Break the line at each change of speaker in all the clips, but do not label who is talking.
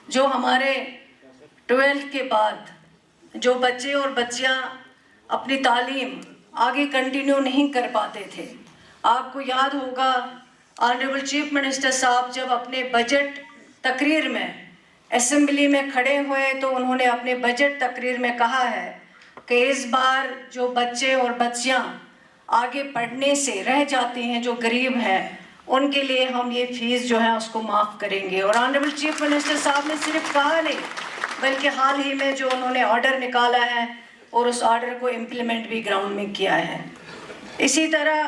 جو ہمارے 12 کے بعد جو بچے اور بچیاں اپنی تعلیم آگے کنٹینیو نہیں کر پاتے تھے. آپ کو یاد ہوگا آنریبل چیف منسٹر صاحب جب اپنے بجٹ تقریر میں اسمبلی میں کھڑے ہوئے تو انہوں نے اپنے بجٹ تقریر میں کہا ہے کہ اس بار جو بچے اور بچیاں آگے پڑھنے سے رہ جاتے ہیں، جو غریب ہیں، ان کے لیے ہم یہ فیس جو ہے اس کو معاف کریں گے. اور آنریبل چیف منسٹر صاحب نے صرف کہا نہیں بلکہ حال ہی میں جو انہوں نے آرڈر نکالا ہے اور اس آرڈر کو امپلیمنٹ بھی گراؤنڈ میں کیا ہے. اسی طرح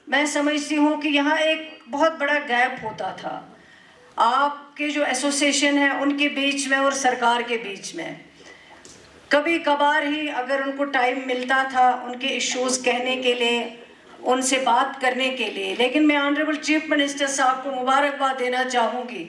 میں سمجھتی ہوں کہ یہاں ایک بہت بڑا گیپ ہوتا تھا آپ کے جو ایسوسیشن ہیں ان کے بیچ میں اور سرکار کے بیچ میں. کبھی کبھار ہی اگر ان کو ٹائم ملتا تھا ان کے ایشوز کہنے کے لیے، ان سے بات کرنے کے لیے، لیکن میں آنریبل چیف منسٹر صاحب کو مبارکباد دینا چاہوں گی.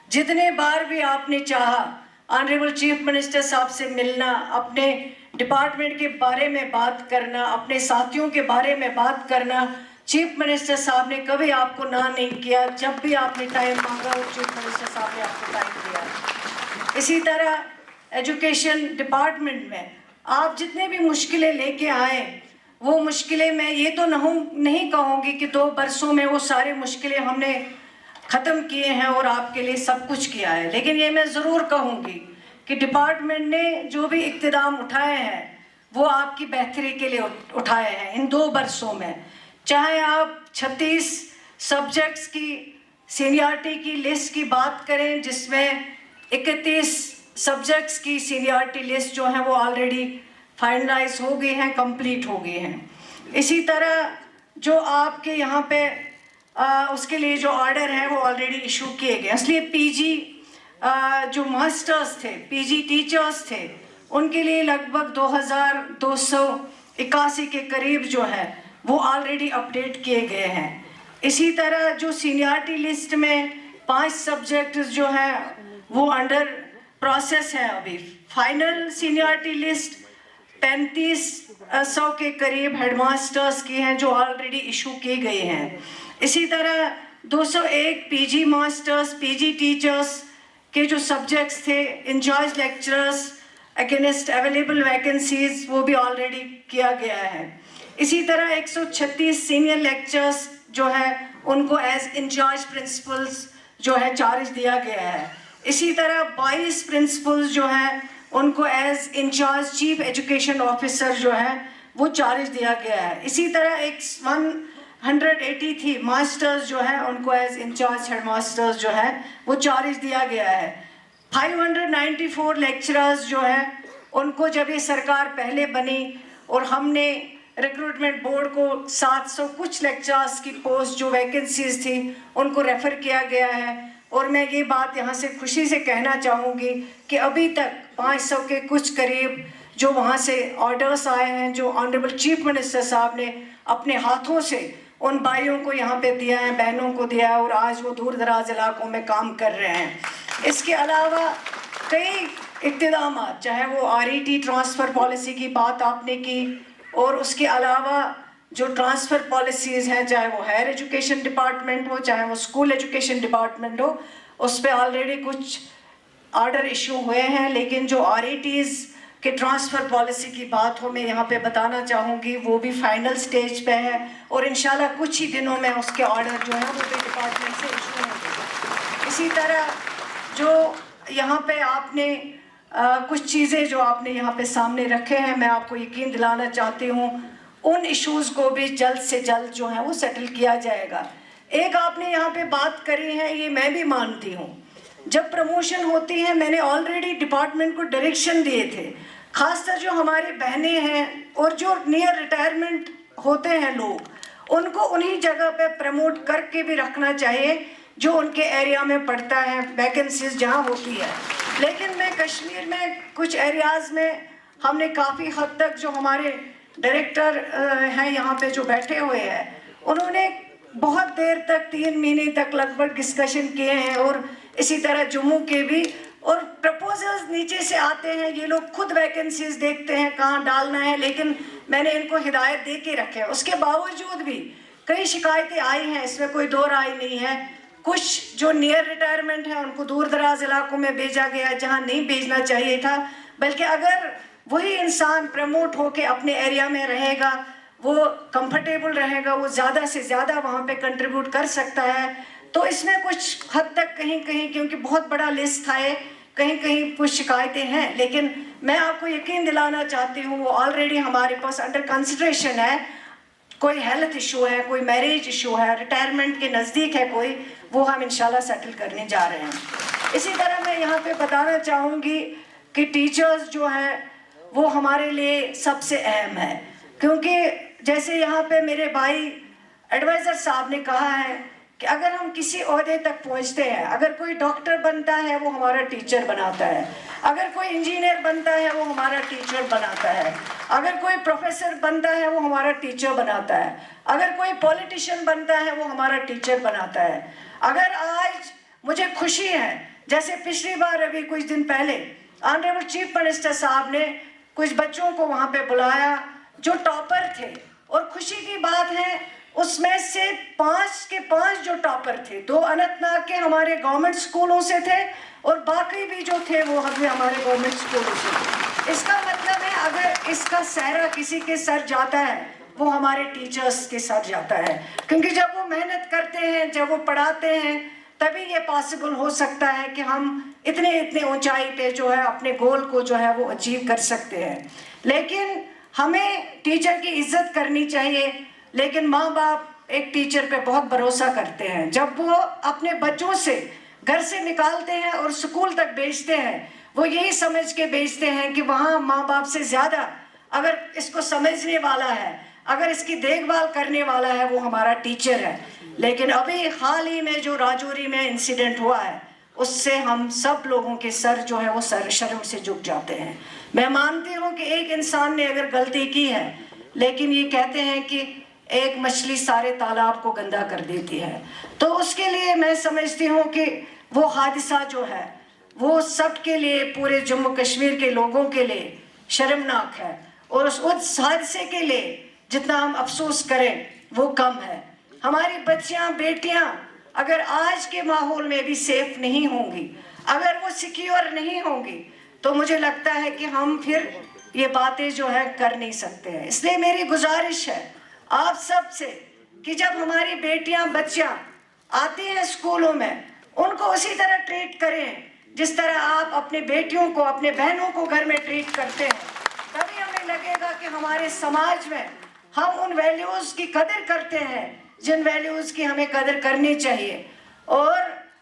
جتنے بار بھی آپ نے چاہا آنریبل چیف منسٹر صاحب سے ملنا، اپنے ڈپارٹمنٹ کے بارے میں بات کرنا، اپنے ساتھیوں کے بارے میں بات کرنا، چیف منسٹر صاحب نے کبھی آپ کو نہ نہیں کیا. جب بھی آپ نے ٹائم مانگا اور چیف منسٹر صاحب نے آپ کو ٹائم دیا. اسی طرح ایجوکیشن ڈپارٹمنٹ میں آپ جتنے بھی مشکلیں لے کے آئے، وہ مشکلیں میں یہ تو نہیں کہوں گی کہ 2 برسوں میں وہ سارے مشکلیں ہم نے ختم کیے ہیں اور آپ کے لیے سب کچھ کیا ہے، لیکن یہ میں ضرور کہوں گی کہ ڈپارٹمنٹ نے جو بھی اقتدام اٹھائے ہیں وہ آپ کی بہتری کے لیے اٹھائے ہیں ان 2 برسوں میں. چاہے آپ 36 سبجیکٹس کی سینیارٹی کی لسٹ کی بات کریں، جس میں 31 سبجیکٹس کی سینیارٹی لسٹ جو ہیں وہ آلریڈی فائنلائز ہو گئی ہیں، کمپلیٹ ہو گئی ہیں. اسی طرح جو آپ کے یہاں پہ اس کے لیے جو آرڈر ہیں وہ آلریڈی ایشو کیے گئے. اس لیے پی جی جو ماسٹرز تھے، پی جی ٹیچرز تھے، ان کے لیے لگ بھگ 2281 کے قریب جو ہے وہ آلریڈی اپڈیٹ کیے گئے ہیں. اسی طرح جو سینیارٹی لسٹ میں 5 سبجیکٹس جو ہیں وہ انڈر پروسیس ہے. ابھی فائنل سینیارٹی لسٹ 3500 کے قریب ہیڈ ماسٹرز کی ہیں جو آلریڈی ایشو کی گئی ہیں. اسی طرح 201 پی جی ماسٹرز، پی جی ٹیچرز کے جو سبجیکٹس تھے، incharge lecturers against available vacancies, وہ بھی آلریڈی کیا گیا ہے. اسی طرح 136 سینئر لیکچرز جو ہے ان کو ایز انچارج پرنسپلز جو ہے چارج دیا گیا ہے. اسی طرح 22 پرنسپلز جو ہیں ان کو as incharge chief education officer جو ہے وہ چارج دیا گیا ہے. اسی طرح 183 ماسٹرز جو ہیں ان کو ایز انچارج ہیڈ ماسٹرز جو ہے وہ چارج دیا گیا ہے. 594 لیکچررز جو ہیں ان کو جب یہ سرکار پہلے بنی اور ہم نے ریکروٹمنٹ بورڈ کو 700 کچھ لیکچررز کی پوسٹ جو ویکنسیز تھی ان کو ریفر کیا گیا ہے. اور میں یہ بات یہاں سے خوشی سے کہنا چاہوں گی کہ ابھی تک 500 کے کچھ قریب جو وہاں سے آرڈرز آئے ہیں جو آنریبل چیف منسٹر صاحب نے اپنے ہاتھوں سے ان بھائیوں کو یہاں پہ دیا ہے، بہنوں کو دیا ہے، اور آج وہ دور دراز علاقوں میں کام کر رہے ہیں. اس کے علاوہ کئی اقتدامات، چاہے وہ RET ٹرانسفر پالیسی کی بات آپ نے کی، اور اس کے علاوہ جو ٹرانسفر پالیسیز ہیں، چاہے وہ ہائر ایجوکیشن ڈپارٹمنٹ ہو، چاہے وہ اسکول ایجوکیشن ڈپارٹمنٹ ہو، اس پہ آلریڈی کچھ آرڈر ایشو ہوئے ہیں. لیکن جو RETs کے ٹرانسفر پالیسی کی ہو، میں یہاں پہ بتانا چاہوں گی وہ بھی فائنل سٹیج پہ ہے، اور انشاءاللہ کچھ ہی دنوں میں اس کے آرڈر جو ہیں وہ بھی ڈپارٹمنٹ سے ایشو ہوں گے. اسی طرح جو یہاں پہ آپ نے کچھ چیزیں جو آپ نے یہاں پہ سامنے رکھے ہیں، میں آپ کو یقین دلانا چاہتی ہوں ان ایشوز کو بھی جلد سے جلد جو ہے وہ سیٹل کیا جائے گا. ایک آپ نے یہاں پہ بات کری ہے، یہ میں بھی مانتی ہوں، جب پروموشن ہوتی ہے میں نے آلریڈی ڈپارٹمنٹ کو ڈائریکشن دیے تھے، خاص طر جو ہمارے بہنیں ہیں اور جو نیئر ریٹائرمنٹ ہوتے ہیں لوگ، ان کو انہی جگہ پہ پروموٹ کر کے بھی رکھنا چاہیے جو ان کے ایریا میں پڑتا ہے، ویکنسیز جہاں ہوتی ہے. لیکن میں کشمیر میں کچھ ایریاز میں ہم نے کافی حد تک جو ہمارے ڈائریکٹر ہیں یہاں پہ جو بیٹھے ہوئے ہیں، انہوں نے بہت دیر تک 3 مہینے تک لگ بھگ ڈسکشن کیے ہیں، اور اسی طرح جموں کے بھی، اور پرپوزلز نیچے سے آتے ہیں، یہ لوگ خود ویکنسیز دیکھتے ہیں کہاں ڈالنا ہے، لیکن میں نے ان کو ہدایت دے کے رکھے. اس کے باوجود بھی کئی شکایتیں آئی ہیں، اس میں کوئی دو رائے نہیں ہے. کچھ جو نیئر ریٹائرمنٹ ہیں ان کو دور دراز علاقوں میں بھیجا گیا جہاں نہیں بھیجنا چاہیے تھا، بلکہ اگر وہی انسان پروموٹ ہو کے اپنے ایریا میں رہے گا، وہ کمفرٹیبل رہے گا، وہ زیادہ سے زیادہ وہاں پہ کنٹریبیوٹ کر سکتا ہے. تو اس میں کچھ حد تک کہیں کیونکہ بہت بڑا لسٹ ہے، کہیں کچھ شکایتیں ہیں، لیکن میں آپ کو یقین دلانا چاہتی ہوں وہ آلریڈی ہمارے پاس انڈر کنسیڈریشن ہے. کوئی ہیلتھ ایشو ہے، کوئی میریج ایشو ہے، ریٹائرمنٹ کے نزدیک ہے کوئی، وہ ہم انشاءاللہ سیٹل کرنے جا رہے ہیں. اسی طرح میں یہاں پہ بتانا چاہوں گی کہ ٹیچرز جو ہیں وہ ہمارے لیے سب سے اہم ہے، کیونکہ جیسے یہاں پہ میرے بھائی ایڈوائزر صاحب نے کہا ہے کہ اگر ہم کسی عہدے تک پہنچتے ہیں، اگر کوئی ڈاکٹر بنتا ہے وہ ہمارا ٹیچر بناتا ہے، اگر کوئی انجینئر بنتا ہے وہ ہمارا ٹیچر بناتا ہے، اگر کوئی پروفیسر بنتا ہے وہ ہمارا ٹیچر بناتا ہے، اگر کوئی پولیٹیشین بنتا ہے وہ ہمارا ٹیچر بناتا ہے. اگر آج مجھے خوشی ہے، جیسے پچھلی بار ابھی کچھ دن پہلے آنریبل چیف منسٹر صاحب نے کچھ بچوں کو وہاں پہ بلایا جو ٹاپر تھے، اور خوشی کی بات ہے اس میں سے 5 کے 5 جو ٹاپر تھے 2 اننت ناگ کے ہمارے گورنمنٹ سکولوں سے تھے اور باقی بھی جو تھے وہ ہمارے گورنمنٹ سکولوں سے تھے. اس کا مطلب ہے اگر اس کا سہرا کسی کے سر جاتا ہے وہ ہمارے ٹیچرز کے سر جاتا ہے، کیونکہ جب وہ محنت کرتے ہیں، جب وہ پڑھاتے ہیں، تبھی یہ پاسبل ہو سکتا ہے کہ ہم اتنے اونچائی پہ جو ہے اپنے گول کو جو ہے وہ اچیو کر سکتے ہیں. لیکن ہمیں ٹیچر کی عزت کرنی چاہیے. لیکن ماں باپ ایک ٹیچر پہ بہت بھروسہ کرتے ہیں، جب وہ اپنے بچوں سے گھر سے نکالتے ہیں اور اسکول تک بھیجتے ہیں وہ یہی سمجھ کے بھیجتے ہیں کہ وہاں ماں باپ سے زیادہ اگر اس کو سمجھنے والا ہے، اگر اس کی دیکھ بھال کرنے والا ہے وہ ہمارا ٹیچر ہے. لیکن ابھی حال ہی میں جو راجوری میں انسیڈنٹ ہوا ہے اس سے ہم سب لوگوں کے سر جو ہے وہ شرم سے جھک جاتے ہیں. میں مانتی ہوں کہ ایک انسان نے اگر غلطی کی ہے، لیکن یہ کہتے ہیں کہ ایک مچھلی سارے تالاب کو گندا کر دیتی ہے، تو اس کے لیے میں سمجھتی ہوں کہ وہ حادثہ جو ہے وہ سب کے لیے، پورے جموں کشمیر کے لوگوں کے لیے شرمناک ہے، اور اس حادثے کے لیے جتنا ہم افسوس کریں وہ کم ہے. ہماری بچیاں بیٹیاں اگر آج کے ماحول میں بھی سیف نہیں ہوں گی، اگر وہ سیکیور نہیں ہوں گی، تو مجھے لگتا ہے کہ ہم پھر یہ باتیں جو ہے کر نہیں سکتے ہیں. اس لیے میری گزارش ہے آپ سب سے کہ جب ہماری بیٹیاں بچیاں آتی ہیں اسکولوں میں ان کو اسی طرح ٹریٹ کریں جس طرح آپ اپنے بیٹیوں کو، اپنے بہنوں کو گھر میں ٹریٹ کرتے ہیں. تبھی ہمیں لگے گا کہ ہمارے سماج میں ہم ان ویلیوز کی قدر کرتے ہیں جن ویلیوز کی ہمیں قدر کرنی چاہیے. اور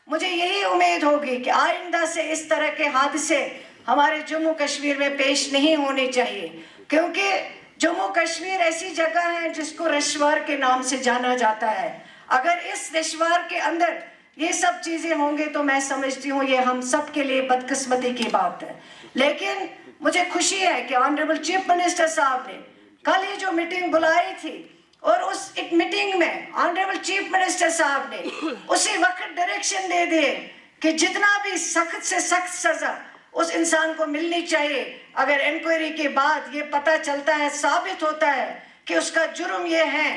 مجھے یہی امید ہوگی کہ آئندہ سے اس طرح کے حادثے ہمارے جموں کشمیر میں پیش نہیں ہونے چاہیے، کیونکہ جموں کشمیر ایسی جگہ ہے جس کو رشوار کے نام سے جانا جاتا ہے. اگر اس رشوار کے اندر یہ سب چیزیں ہوں گے تو میں سمجھتی ہوں یہ ہم سب کے لیے بدقسمتی کی بات ہے. لیکن مجھے خوشی ہے کہ آنریبل چیف منسٹر صاحب نے کل ہی جو میٹنگ بلائی تھی، اور اس ایک میٹنگ میں آنریبل چیف منسٹر صاحب نے اسی وقت ڈائریکشن دے دیے کہ جتنا بھی سخت سے سخت سزا اس انسان کو ملنی چاہیے. اگر انکوائری کے بعد یہ پتہ چلتا ہے، ثابت ہوتا ہے کہ اس کا جرم یہ ہے،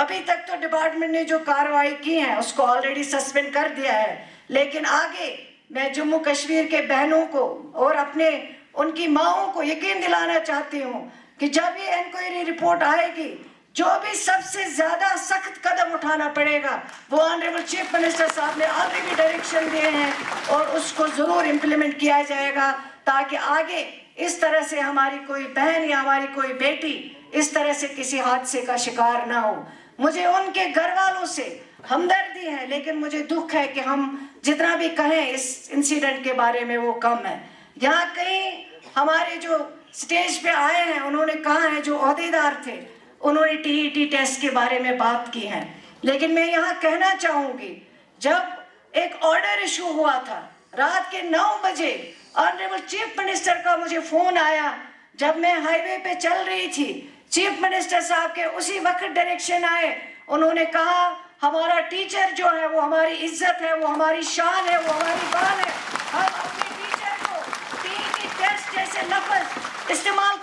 ابھی تک تو ڈپارٹمنٹ نے جو کارروائی کی ہے اس کو آلریڈی سسپینڈ کر دیا ہے، لیکن آگے میں جموں کشمیر کے بہنوں کو اور ان کی ماؤں کو یقین دلانا چاہتی ہوں کہ جب یہ انکوائری رپورٹ آئے گی جو بھی سب سے زیادہ سخت قدم اٹھانا پڑے گا وہ آنریبل چیف منسٹر صاحب نے آلریڈی ڈائریکشن دیے ہیں اور اس کو ضرور امپلیمنٹ کیا جائے گا، تاکہ آگے اس طرح سے ہماری کوئی بہن یا ہماری کوئی بیٹی اس طرح سے کسی حادثے کا شکار نہ ہو. مجھے ان کے گھر والوں سے ہمدردی ہے، لیکن مجھے دکھ ہے کہ ہم جتنا بھی کہیں اس انسیڈنٹ کے بارے میں وہ کم ہے. یہاں کئی ہمارے جو سٹیج پہ آئے ہیں انہوں نے کہا ہے، جو عہدیدار تھے انہوں نے TET ٹیسٹ کے بارے میں بات کی ہے، لیکن میں یہاں کہنا چاہوں گی جب ایک آرڈر ایشو ہوا تھا رات کے 9 بجے آنریبل چیف منسٹر کا مجھے فون آیا، جب میں ہائی وے پہ چل رہی تھی، چیف منسٹر صاحب کے اسی وقت ڈائریکشن آئے، انہوں نے کہا ہمارا ٹیچر جو ہے وہ ہماری عزت ہے، وہ ہماری شان ہے، وہ ہماری بان ہے، ہم اپنے ٹیچر کو TET ٹیسٹ جیسے لفظ استعمال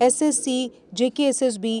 SSC, JKSSB,